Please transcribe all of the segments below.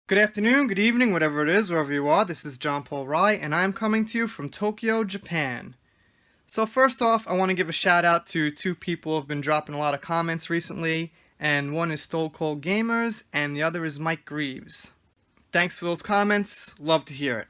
Good afternoon, good evening, whatever it is, wherever you are. This is John Paul Rai, and I'm coming to you from Tokyo, Japan. So first off, I want to give a shout out to two people who have been dropping a lot of comments recently, and one is Stole Cold Gamers, and the other is Mike Greaves. Thanks for those comments, love to hear it.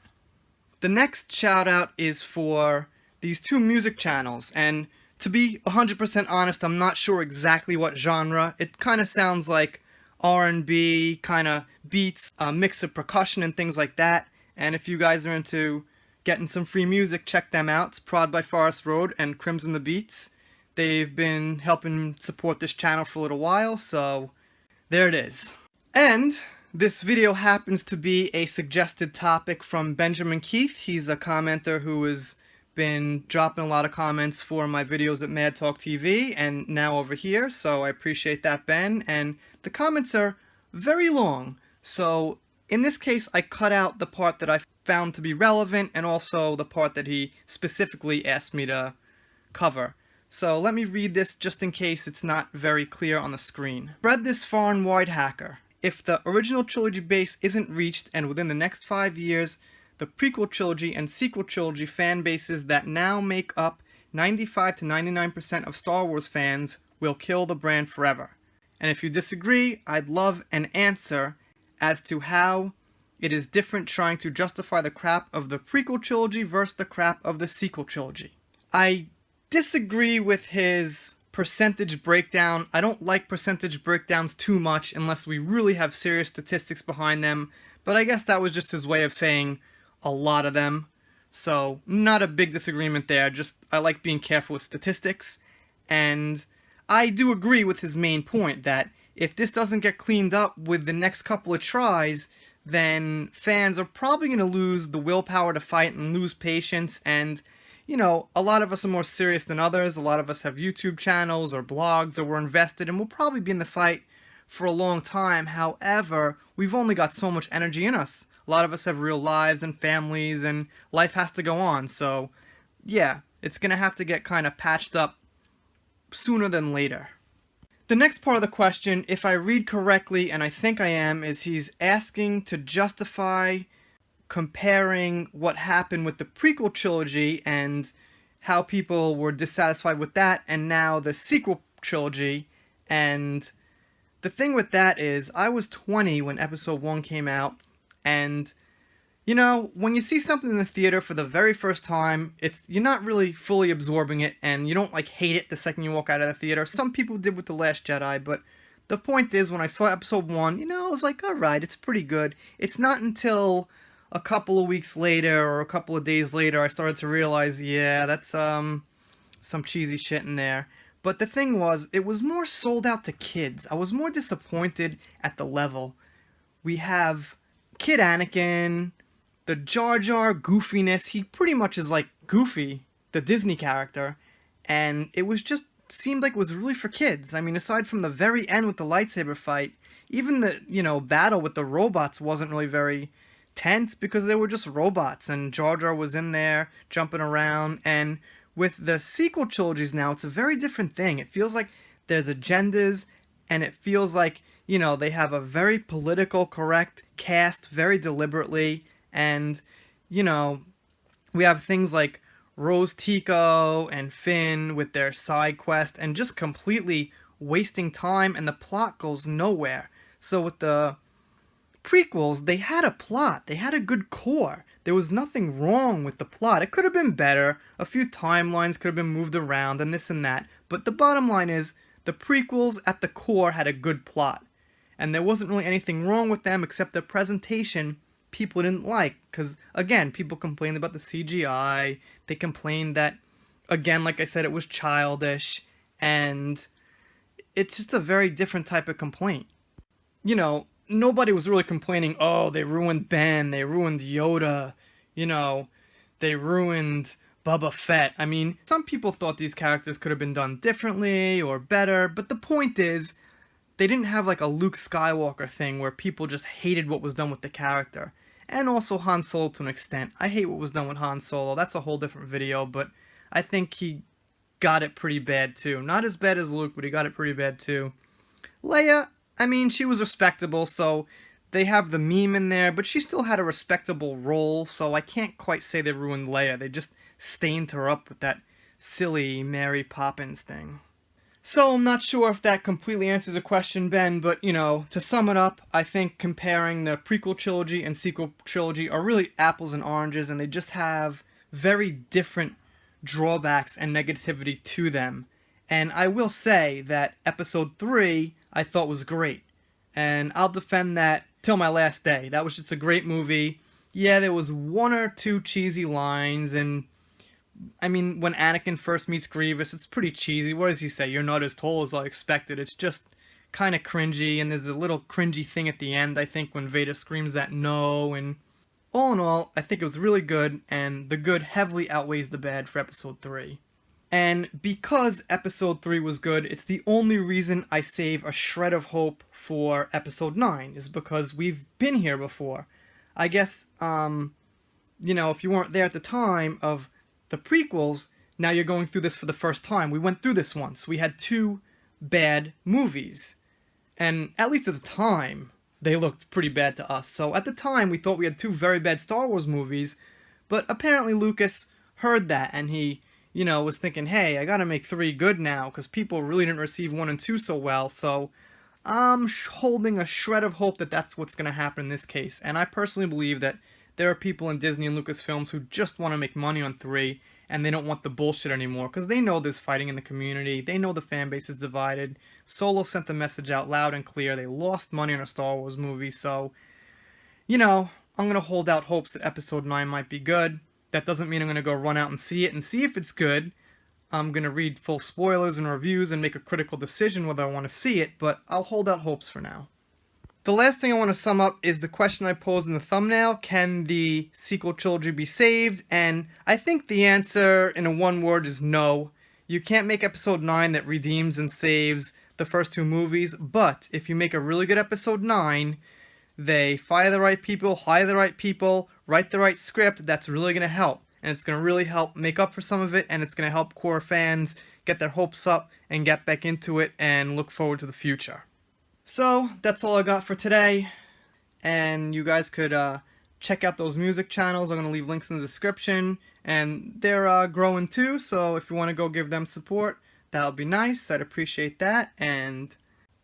The next shout out is for these two music channels, and to be 100% honest, I'm not sure exactly what genre. It kind of sounds like R&B, kind of beats, a mix of percussion and things like that. And if you guys are into getting some free music, check them out. It's Prod by Forest Road and Crimson the Beats. They've been helping support this channel for a little while, so there it is. And this video happens to be a suggested topic from Benjamin Keith. He's a commenter who has been dropping a lot of comments for my videos at Mad Talk TV and now over here, so I appreciate that, Ben. And the comments are very long, so in this case I cut out the part that I found to be relevant and also the part that he specifically asked me to cover. So let me read this just in case it's not very clear on the screen. Spread this far and wide, hacker. If the original trilogy base isn't reached and within the next 5 years, the prequel trilogy and sequel trilogy fan bases that now make up 95 to 99% of Star Wars fans will kill the brand forever. And if you disagree, I'd love an answer as to how it is different trying to justify the crap of the prequel trilogy versus the crap of the sequel trilogy. I disagree with his percentage breakdown. I don't like percentage breakdowns too much unless we really have serious statistics behind them, but I guess that was just his way of saying a lot of them. So not a big disagreement there, just I like being careful with statistics. And I do agree with his main point that if this doesn't get cleaned up with the next couple of tries, then fans are probably going to lose the willpower to fight and lose patience. And, you know, a lot of us are more serious than others. A lot of us have YouTube channels or blogs, or we're invested, and we'll probably be in the fight for a long time. However, we've only got so much energy in us. A lot of us have real lives and families, and life has to go on. So, yeah, it's going to have to get kind of patched up sooner than later. The next part of the question, if I read correctly, and I think I am, is he's asking to justify comparing what happened with the prequel trilogy and how people were dissatisfied with that, and now the sequel trilogy. And the thing with that is, I was 20 when episode 1 came out, and you know, when you see something in the theater for the very first time, you're not really fully absorbing it, and you don't like hate it the second you walk out of the theater. Some people did with The Last Jedi, but the point is, when I saw episode 1, you know, I was like, alright, it's pretty good. It's not until a couple of weeks later, or a couple of days later, I started to realize, yeah, that's some cheesy shit in there. But the thing was, it was more sold out to kids. I was more disappointed at the level. We have Kid Anakin, the Jar Jar goofiness. He pretty much is like Goofy, the Disney character, and it was just seemed like it was really for kids. I mean, aside from the very end with the lightsaber fight, even the, you know, battle with the robots wasn't really very tense because they were just robots, and Jar Jar was in there jumping around. And with the sequel trilogies now, it's a very different thing. It feels like there's agendas, and it feels like, you know, they have a very political correct cast very deliberately. And, you know, we have things like Rose Tico and Finn with their side quest and just completely wasting time, and the plot goes nowhere. So with the prequels, they had a plot. They had a good core. There was nothing wrong with the plot. It could have been better. A few timelines could have been moved around and this and that. But the bottom line is, the prequels at the core had a good plot. And there wasn't really anything wrong with them except the presentation people didn't like, because again, people complained about the CGI. They complained that, again, like I said, it was childish, and it's just a very different type of complaint. You know, nobody was really complaining, oh, they ruined Ben, they ruined Yoda, you know, they ruined Boba Fett. I mean, some people thought these characters could have been done differently or better, but the point is, they didn't have like a Luke Skywalker thing where people just hated what was done with the character. And also Han Solo to an extent. I hate what was done with Han Solo. That's a whole different video, but I think he got it pretty bad too. Not as bad as Luke, but he got it pretty bad too. Leia, I mean, she was respectable, so they have the meme in there, but she still had a respectable role, so I can't quite say they ruined Leia. They just stained her up with that silly Mary Poppins thing. So I'm not sure if that completely answers a question, Ben, but to sum it up, I think comparing the prequel trilogy and sequel trilogy are really apples and oranges, and they just have very different drawbacks and negativity to them. And I will say that episode 3 I thought was great, and I'll defend that till my last day. That was just a great movie. Yeah, there was one or two cheesy lines, and I mean, when Anakin first meets Grievous, it's pretty cheesy. What does he say? You're not as tall as I expected. It's just kind of cringy, and there's a little cringy thing at the end, I think, when Vader screams that no, and all in all, I think it was really good, and the good heavily outweighs the bad for episode 3. And because episode 3 was good, it's the only reason I save a shred of hope for episode 9, is because we've been here before. I guess, if you weren't there at the time of the prequels, now you're going through this for the first time. We went through this once. We had 2 bad movies. And at least at the time, they looked pretty bad to us. So at the time, we thought we had 2 very bad Star Wars movies, but apparently Lucas heard that, and he, was thinking, hey, I gotta make 3 good now, because people really didn't receive 1 and 2 so well, so I'm holding a shred of hope that that's what's gonna happen in this case. And I personally believe that there are people in Disney and Lucasfilms who just want to make money on 3, and they don't want the bullshit anymore, because they know there's fighting in the community, they know the fan base is divided. Solo sent the message out loud and clear, they lost money on a Star Wars movie, so, I'm going to hold out hopes that episode 9 might be good. That doesn't mean I'm going to go run out and see it and see if it's good. I'm going to read full spoilers and reviews and make a critical decision whether I want to see it, but I'll hold out hopes for now. The last thing I want to sum up is the question I posed in the thumbnail: can the sequel trilogy be saved? And I think the answer in a one word is no. You can't make episode 9 that redeems and saves the first 2 movies, but if you make a really good episode 9, they fire the right people, hire the right people, write the right script, that's really going to help. And it's going to really help make up for some of it, and it's going to help core fans get their hopes up and get back into it and look forward to the future. So, that's all I got for today, and you guys could check out those music channels. I'm going to leave links in the description, and they're growing too, so if you want to go give them support, that would be nice. I'd appreciate that, and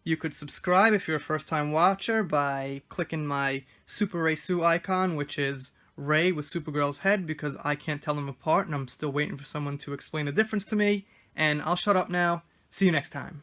you could subscribe if you're a first-time watcher by clicking my Super Ray Sue icon, which is Ray with Supergirl's head, because I can't tell them apart, and I'm still waiting for someone to explain the difference to me, and I'll shut up now. See you next time.